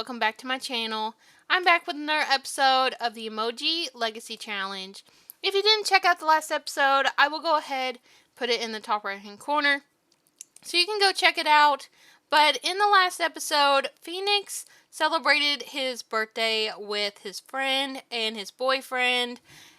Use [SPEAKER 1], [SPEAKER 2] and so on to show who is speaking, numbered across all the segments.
[SPEAKER 1] welcome back to my channel. I'm back with another episode of the Emoji Legacy Challenge. If you didn't check out the last episode, I will go ahead, put it in the top right hand corner, so you can go check it out. But in the last episode, Phoenix celebrated his birthday with his friend and his boyfriend,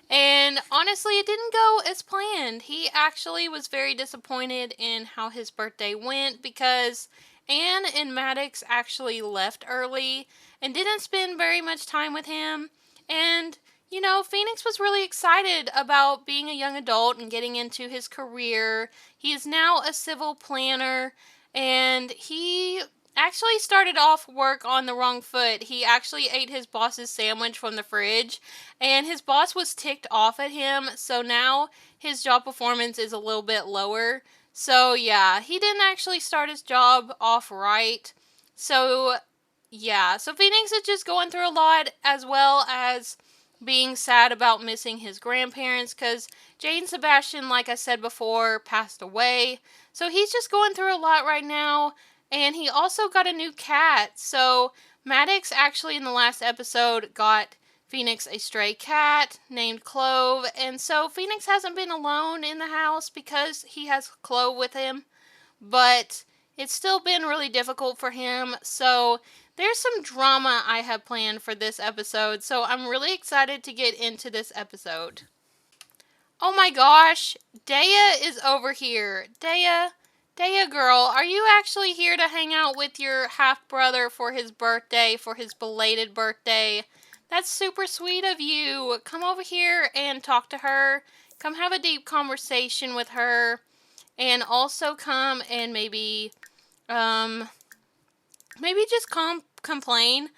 [SPEAKER 1] and honestly it didn't go as planned. He actually was very disappointed in how his birthday went because Anne and Maddox actually left early and didn't spend very much time with him. And you know, Phoenix was really excited about being a young adult and getting into his career. He is now a civil planner, and he actually started off work on the wrong foot. He actually ate his boss's sandwich from the fridge, and his boss was ticked off at him, so now his job performance is a little bit lower. So yeah, he didn't actually start his job off right. So yeah, so Phoenix is just going through a lot, as well as being sad about missing his grandparents, because Jade and Sebastian, like I said before, passed away. So he's just going through a lot right now, and he also got a new cat. So Maddox actually in the last episode got Phoenix a stray cat named Clove, and so Phoenix hasn't been alone in the house because he has Clove with him, but it's still been really difficult for him. So there's some drama I have planned for this episode, so I'm really excited to get into this episode. Oh my gosh, Daya is over here. Daya girl, are you actually here to hang out with your half-brother for his birthday, for his belated birthday? That's super sweet of you. Come over here and talk to her. Come have a deep conversation with her. And also come and maybe just complain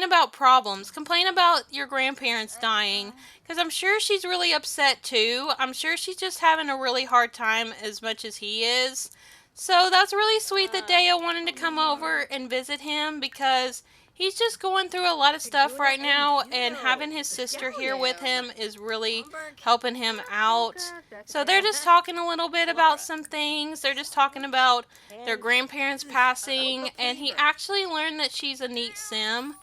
[SPEAKER 1] about problems, complain about your grandparents dying, because I'm sure she's really upset too. I'm sure she's just having a really hard time as much as he is. So that's really sweet that Daya wanted to come over and visit him, because he's just going through a lot of stuff right now, and having his sister here with him is really helping him out. So they're just talking a little bit about some things. They're just talking about their grandparents passing, and he actually learned that she's a neat sim.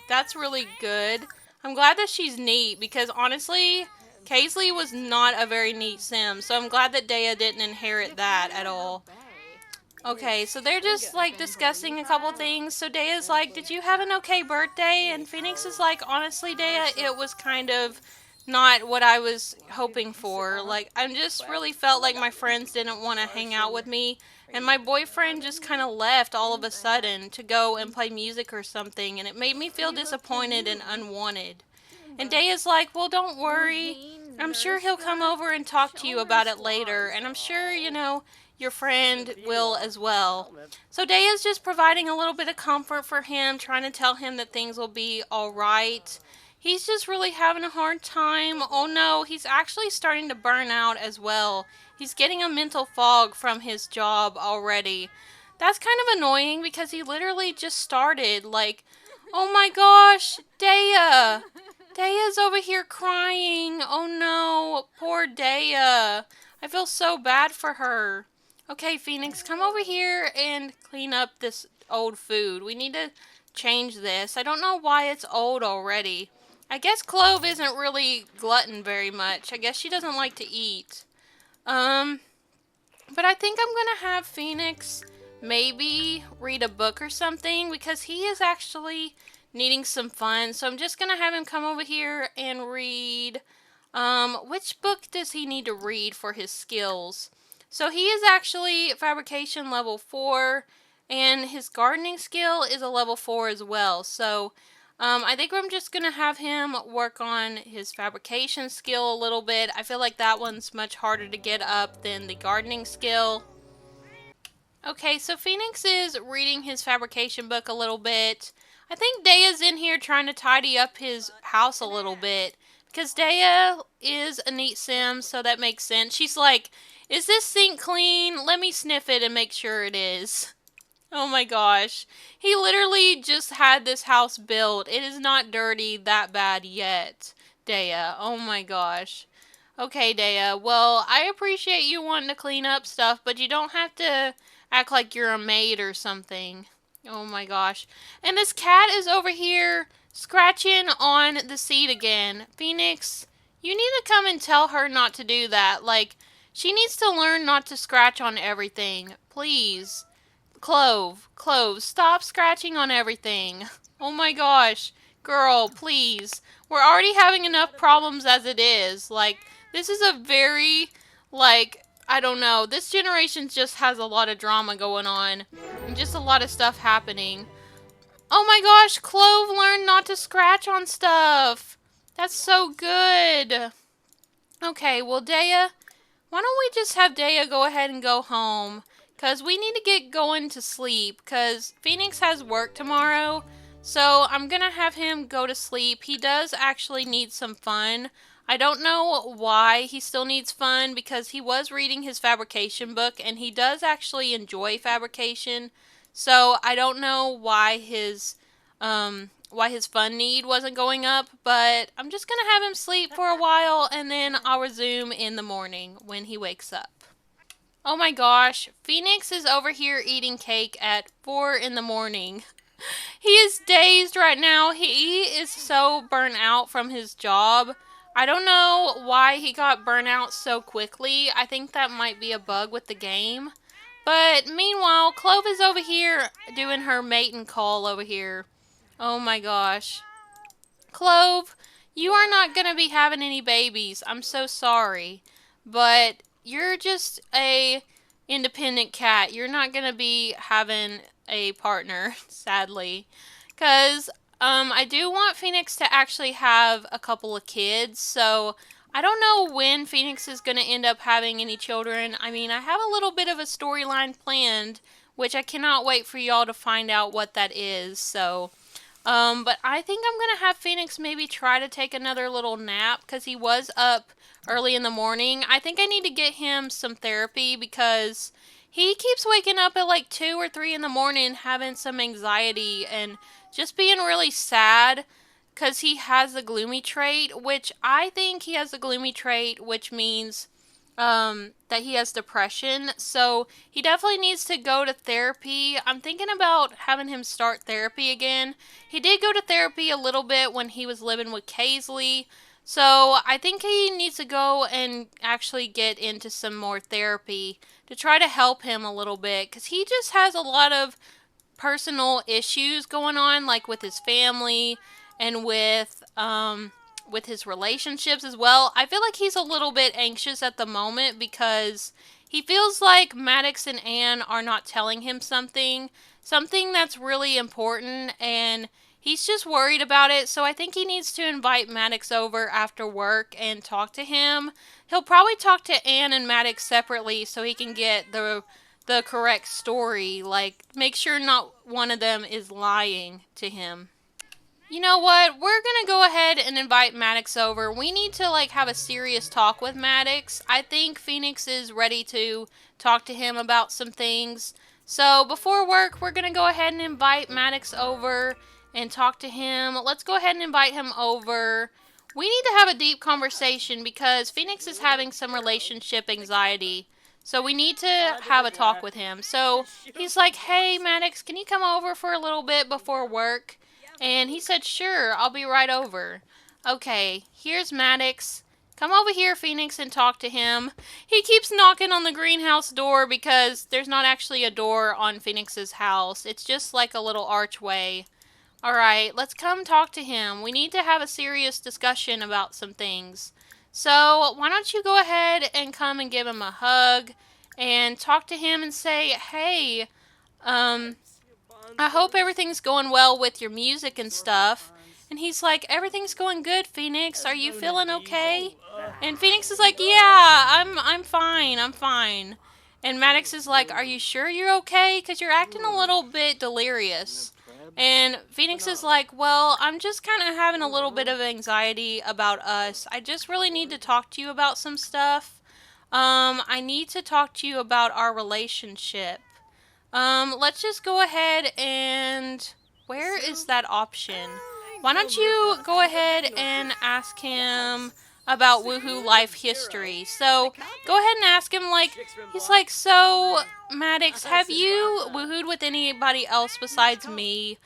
[SPEAKER 1] That's really good. I'm glad that she's neat, because honestly, Kaisley was not a very neat sim, so I'm glad that Daya didn't inherit that at all. Okay, so they're just like discussing a couple things. So Daya's like, did you have an okay birthday? And Phoenix is like, honestly, Daya, it was kind of not what I was hoping for. Like, I just really felt like my friends didn't want to hang out with me, and my boyfriend just kind of left all of a sudden to go and play music or something, and it made me feel disappointed and unwanted. And Daya's like, well, don't worry. I'm sure he'll come over and talk to you about it later, and I'm sure, you know, your friend will as well. So Daya's just providing a little bit of comfort for him, trying to tell him that things will be alright. He's just really having a hard time. Oh no, he's actually starting to burn out as well. He's getting a mental fog from his job already. That's kind of annoying, because he literally just started. Like, oh my gosh, Daya! Daya's over here crying. Oh no, poor Daya. I feel so bad for her. Okay, Phoenix, come over here and clean up this old food. We need to change this. I don't know why it's old already. I guess Clove isn't really glutton very much. I guess she doesn't like to eat. But I think I'm gonna have Phoenix maybe read a book or something, because he is actually needing some fun. So I'm just gonna have him come over here and read. Which book does he need to read for his skills? So he is actually fabrication level 4, and his gardening skill is a level 4 as well. So I think I'm just going to have him work on his fabrication skill a little bit. I feel like that one's much harder to get up than the gardening skill. Okay, so Phoenix is reading his fabrication book a little bit. I think Daya's in here trying to tidy up his house a little bit, because Daya is a neat sim, so that makes sense. She's like, is this sink clean? Let me sniff it and make sure it is. Oh my gosh. He literally just had this house built. It is not dirty that bad yet, Daya. Oh my gosh. Okay, Daya. Well, I appreciate you wanting to clean up stuff, but you don't have to act like you're a maid or something. Oh my gosh. And this cat is over here scratching on the seat again. Phoenix, you need to come and tell her not to do that. Like, she needs to learn not to scratch on everything. Please. Clove, stop scratching on everything. Oh my gosh. Girl, please. We're already having enough problems as it is. Like, this is a very, like, I don't know. This generation just has a lot of drama going on. And just a lot of stuff happening. Oh my gosh, Clove learned not to scratch on stuff. That's so good. Okay, well, Daya, why don't we just have Daya go ahead and go home? Because we need to get going to sleep. Because Phoenix has work tomorrow. So I'm going to have him go to sleep. He does actually need some fun. I don't know why he still needs fun. Because he was reading his fabrication book. And he does actually enjoy fabrication. So I don't know why his fun need wasn't going up, but I'm just gonna have him sleep for a while and then I'll resume in the morning when he wakes up. Oh my gosh, Phoenix is over here eating cake at 4 in the morning. He is dazed right now. He is so burnt out from his job. I don't know why he got burnt out so quickly. I think that might be a bug with the game. But meanwhile, Clove is over here doing her mating call over here. Oh my gosh. Clove, you are not going to be having any babies. I'm so sorry. But you're just a independent cat. You're not going to be having a partner, sadly. Because I do want Phoenix to actually have a couple of kids. So I don't know when Phoenix is going to end up having any children. I mean, I have a little bit of a storyline planned, which I cannot wait for y'all to find out what that is. So but I think I'm going to have Phoenix maybe try to take another little nap because he was up early in the morning. I think I need to get him some therapy because he keeps waking up at like 2 or 3 in the morning having some anxiety and just being really sad because he has the gloomy trait, which I think he has the gloomy trait, which means that he has depression. So he definitely needs to go to therapy. I'm thinking about having him start therapy again. He did go to therapy a little bit when he was living with Kaisley. So I think he needs to go and actually get into some more therapy to try to help him a little bit. Because he just has a lot of personal issues going on, like with his family and with his relationships as well. I feel like he's a little bit anxious at the moment because he feels like Maddox and Anne are not telling him something that's really important, and he's just worried about it. So I think he needs to invite Maddox over after work and talk to him. He'll probably talk to Anne and Maddox separately so he can get the correct story. Like, make sure not one of them is lying to him. You know what? We're gonna go ahead and invite Maddox over. We need to, like, have a serious talk with Maddox. I think Phoenix is ready to talk to him about some things. So, before work, we're gonna go ahead and invite Maddox over and talk to him. Let's go ahead and invite him over. We need to have a deep conversation because Phoenix is having some relationship anxiety. So we need to have a talk with him. So he's like, hey, Maddox, can you come over for a little bit before work? And he said, sure, I'll be right over. Okay, here's Maddox. Come over here, Phoenix, and talk to him. He keeps knocking on the greenhouse door because there's not actually a door on Phoenix's house. It's just like a little archway. Alright, let's come talk to him. We need to have a serious discussion about some things. So, why don't you go ahead and come and give him a hug and talk to him and say, hey, I hope everything's going well with your music and stuff. And he's like, everything's going good, Phoenix. Are you feeling okay? And Phoenix is like, yeah, I'm fine. I'm fine. And Maddox is like, are you sure you're okay? Because you're acting a little bit delirious. And Phoenix is like, well, I'm just kind of having a little bit of anxiety about us. I just really need to talk to you about some stuff. I need to talk to you about our relationship. Let's just go ahead and... Where is that option? Why don't you go ahead and ask him about Woohoo life history. So go ahead and ask him, like, he's like, so, Maddox, have you woohooed with anybody else besides me?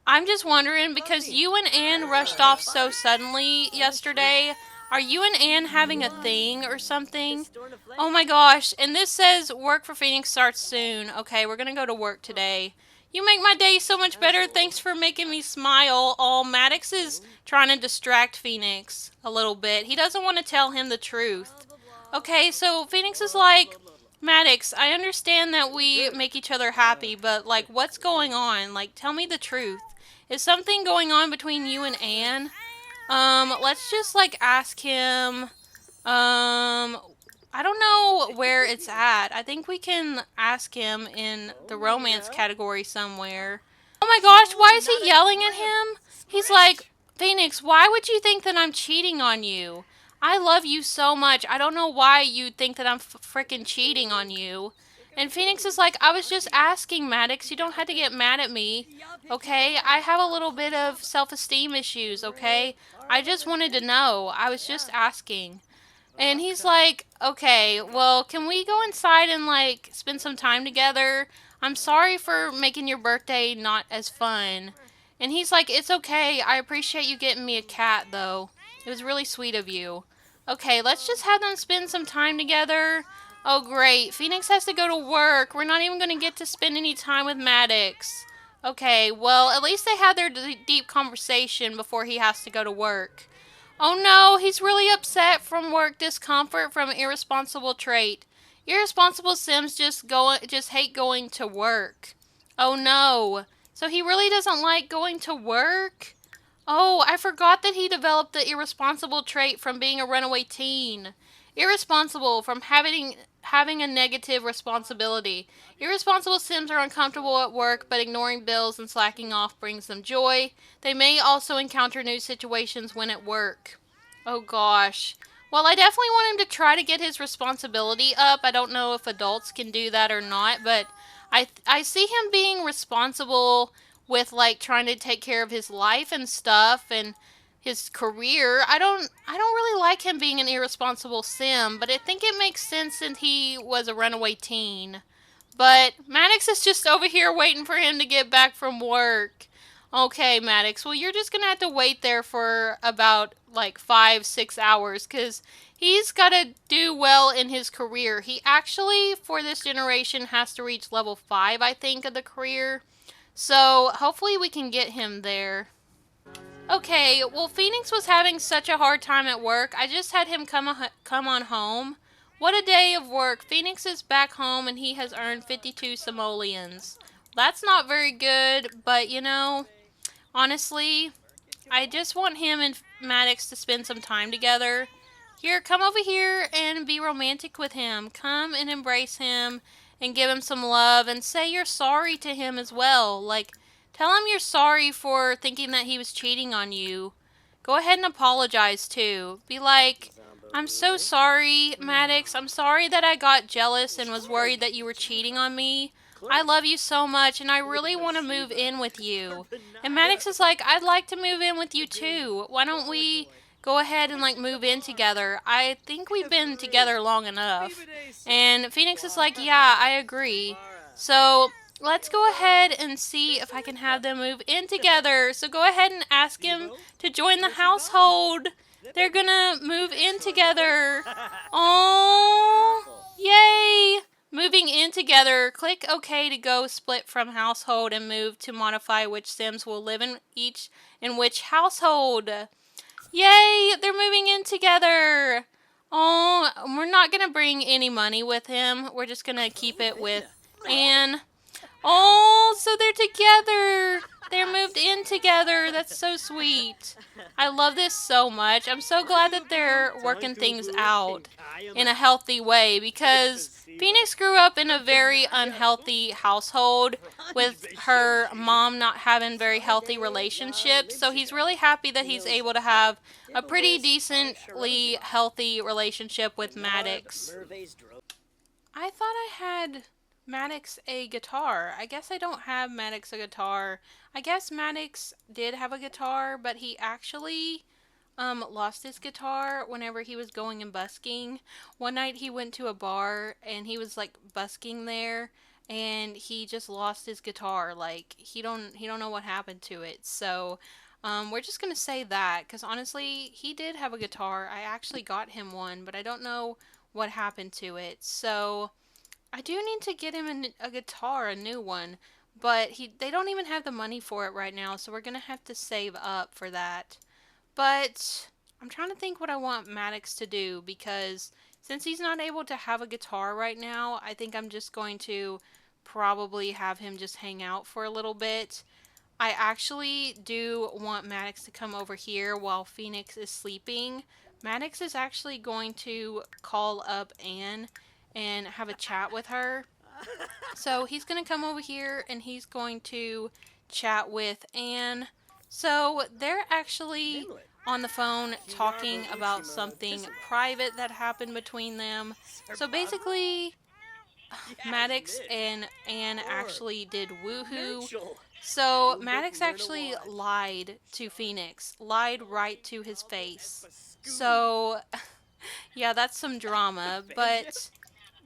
[SPEAKER 1] I'm just wondering, because you and Anne rushed off so suddenly yesterday. Are you and Anne having a thing or something? Oh my gosh, and this says work for Phoenix starts soon. Okay, we're gonna go to work today. You make my day so much better. Thanks for making me smile. Oh, Maddox is trying to distract Phoenix a little bit. He doesn't want to tell him the truth. Okay, so Phoenix is like, Maddox, I understand that we make each other happy, but, like, what's going on? Like, tell me the truth. Is something going on between you and Anne? Let's just, like, ask him, I don't know where it's at. I think we can ask him in the romance category somewhere. Oh my gosh, why is he yelling at him? He's like, Phoenix, why would you think that I'm cheating on you? I love you so much. I don't know why you think that I'm freaking cheating on you. And Phoenix is like, I was just asking, Maddox. You don't have to get mad at me. Okay? I have a little bit of self-esteem issues, okay? I just wanted to know. I was just asking. And he's like, okay, well, can we go inside and, like, spend some time together? I'm sorry for making your birthday not as fun. And he's like, it's okay. I appreciate you getting me a cat, though. It was really sweet of you. Okay, let's just have them spend some time together. Oh, great. Phoenix has to go to work. We're not even going to get to spend any time with Maddox. Okay, well, at least they had their deep conversation before he has to go to work. Oh no, he's really upset from work discomfort from irresponsible trait. Irresponsible Sims just hate going to work. Oh no. So he really doesn't like going to work? Oh, I forgot that he developed the irresponsible trait from being a runaway teen. Irresponsible from having a negative responsibility. Irresponsible Sims are uncomfortable at work, but ignoring bills and slacking off brings them joy. They may also encounter new situations when at work. Oh gosh. Well, I definitely want him to try to get his responsibility up. I don't know if adults can do that or not, but I see him being responsible with, like, trying to take care of his life and stuff and his career. I don't really like him being an irresponsible sim, but I think it makes sense since he was a runaway teen. But Maddox is just over here waiting for him to get back from work. Okay, Maddox. Well, you're just going to have to wait there for about, like, 5-6 hours because he's got to do well in his career. He actually, for this generation, has to reach level 5, I think, of the career. So hopefully we can get him there. Okay, well, Phoenix was having such a hard time at work. I just had him come on home. What a day of work. Phoenix is back home and he has earned 52 simoleons. That's not very good, but you know, honestly, I just want him and Maddox to spend some time together. Here, come over here and be romantic with him. Come and embrace him and give him some love and say you're sorry to him as well. Like, tell him you're sorry for thinking that he was cheating on you. Go ahead and apologize too. Be like, I'm so sorry, Maddox. I'm sorry that I got jealous and was worried that you were cheating on me. I love you so much and I really want to move in with you. And Maddox is like, I'd like to move in with you too. Why don't we go ahead and, like, move in together? I think we've been together long enough. And Phoenix is like, yeah, I agree. So let's go ahead and see if I can have them move in together. So go ahead and ask him to join the household. They're gonna move in together. Oh, yay! Moving in together. Click OK to go split from household and move to modify which Sims will live in which household. Yay! They're moving in together. Oh, we're not gonna bring any money with him. We're just gonna keep it with Anne. Oh, so they're together. They're moved in together. That's so sweet. I love this so much. I'm so glad that they're working things out in a healthy way because Phoenix grew up in a very unhealthy household with her mom not having very healthy relationships. So he's really happy that he's able to have a pretty decently healthy relationship with Maddox. I thought I had Maddox a guitar. I guess I don't have Maddox a guitar. I guess Maddox did have a guitar, but he actually lost his guitar whenever he was going and busking. One night he went to a bar and he was like busking there and he just lost his guitar. Like he don't know what happened to it. So we're just gonna say that because honestly he did have a guitar. I actually got him one, but I don't know what happened to it. So I do need to get him a guitar, a new one. But they don't even have the money for it right now, so we're gonna have to save up for that. But I'm trying to think what I want Maddox to do because since he's not able to have a guitar right now, I think I'm just going to probably have him just hang out for a little bit. I actually do want Maddox to come over here while Phoenix is sleeping. Maddox is actually going to call up Anne and have a chat with her. So he's going to come over here and he's going to chat with Anne. So they're actually on the phone talking about something private that happened between them. So basically, Maddox and Anne actually did woohoo. So Maddox actually lied to Phoenix, lied right to his face. So yeah, that's some drama, but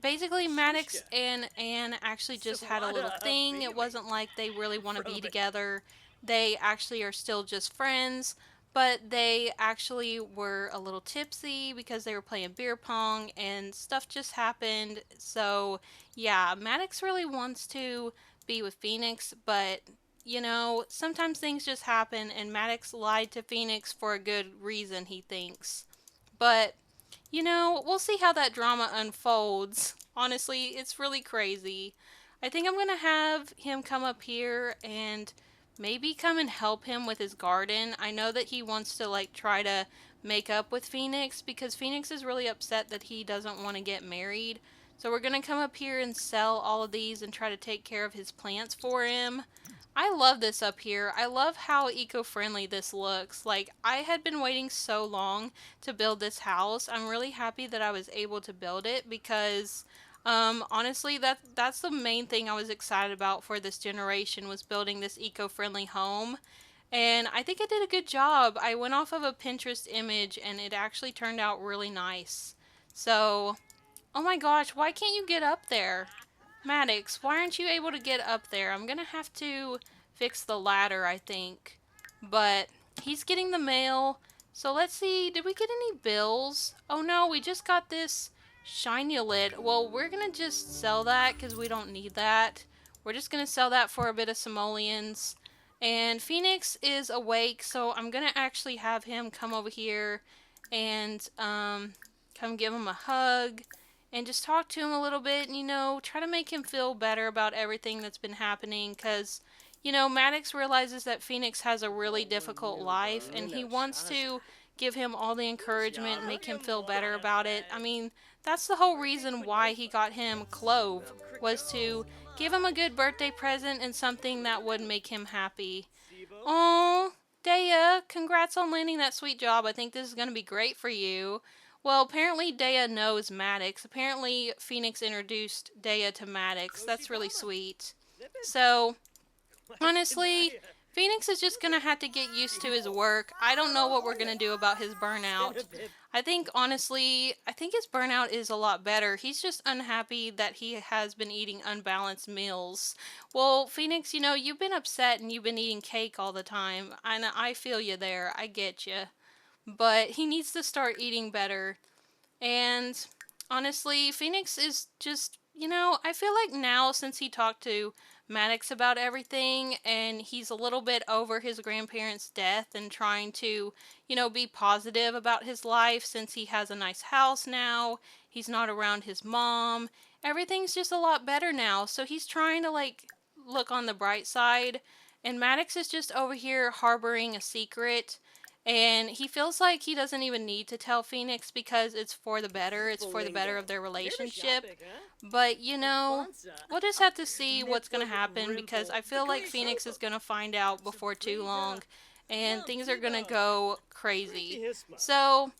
[SPEAKER 1] basically Maddox and Anne actually just had a little thing. It wasn't like they really want to be together. They actually are still just friends, but they actually were a little tipsy because they were playing beer pong and stuff just happened. So, yeah, Maddox really wants to be with Phoenix, but sometimes things just happen and Maddox lied to Phoenix for a good reason, he thinks. But we'll see how that drama unfolds. Honestly, it's really crazy. I think I'm going to have him come up here and maybe come and help him with his garden. I know that he wants to try to make up with Phoenix because Phoenix is really upset that he doesn't want to get married. So we're going to come up here and sell all of these and try to take care of his plants for him. I love this up here. I love how eco-friendly this looks. Like, I had been waiting so long to build this house. I'm really happy that I was able to build it because honestly that's the main thing I was excited about for this generation was building this eco-friendly home. And I think I did a good job. I went off of a Pinterest image and it actually turned out really nice. So, oh my gosh, why can't you get up there? Maddox, why aren't you able to get up there? I'm gonna have to fix the ladder, I think. But he's getting the mail. So let's see, did we get any bills? Oh no, we just got this shiny lid. Well, we're gonna just sell that because we don't need that. We're just gonna sell that for a bit of simoleons. And Phoenix is awake, so I'm gonna actually have him come over here and come give him a hug and just talk to him a little bit and, try to make him feel better about everything that's been happening because, Maddox realizes that Phoenix has a really difficult life and he wants to give him all the encouragement, make him feel better about it. I mean, that's the whole reason why he got him Clove, was to give him a good birthday present and something that would make him happy. Oh, Dea, congrats on landing that sweet job. I think this is going to be great for you. Well, apparently Dea knows Maddox. Apparently Phoenix introduced Dea to Maddox. That's really sweet. So, honestly, Phoenix is just going to have to get used to his work. I don't know what we're going to do about his burnout. I think his burnout is a lot better. He's just unhappy that he has been eating unbalanced meals. Well, Phoenix, you've been upset and you've been eating cake all the time. And I feel you there. I get you. But he needs to start eating better. And honestly, Phoenix is just, I feel like now since he talked to Maddox about everything and he's a little bit over his grandparents' death and trying to, be positive about his life since he has a nice house now, he's not around his mom, everything's just a lot better now. So he's trying to look on the bright side and Maddox is just over here harboring a secret and he feels like he doesn't even need to tell Phoenix because it's for the better. It's for the better of their relationship. But, we'll just have to see what's going to happen because I feel like Phoenix is going to find out before too long and things are going to go crazy. So,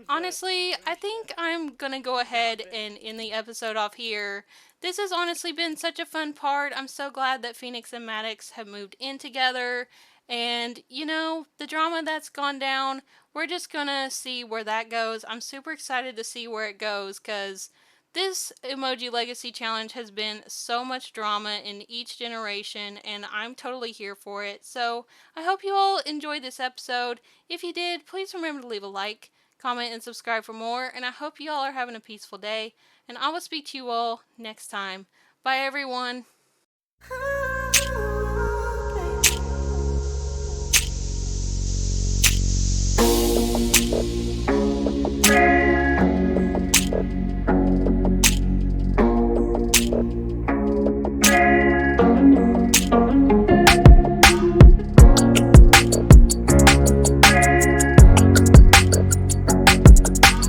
[SPEAKER 1] honestly, I think I'm going to go ahead and end the episode off here. This has honestly been such a fun part. I'm so glad that Phoenix and Maddox have moved in together. And, the drama that's gone down, we're just gonna see where that goes. I'm super excited to see where it goes because this emoji legacy challenge has been so much drama in each generation, and I'm totally here for it. So I hope you all enjoyed this episode. If you did, please remember to leave a like, comment, and subscribe for more. And I hope you all are having a peaceful day. And I will speak to you all next time. Bye, everyone.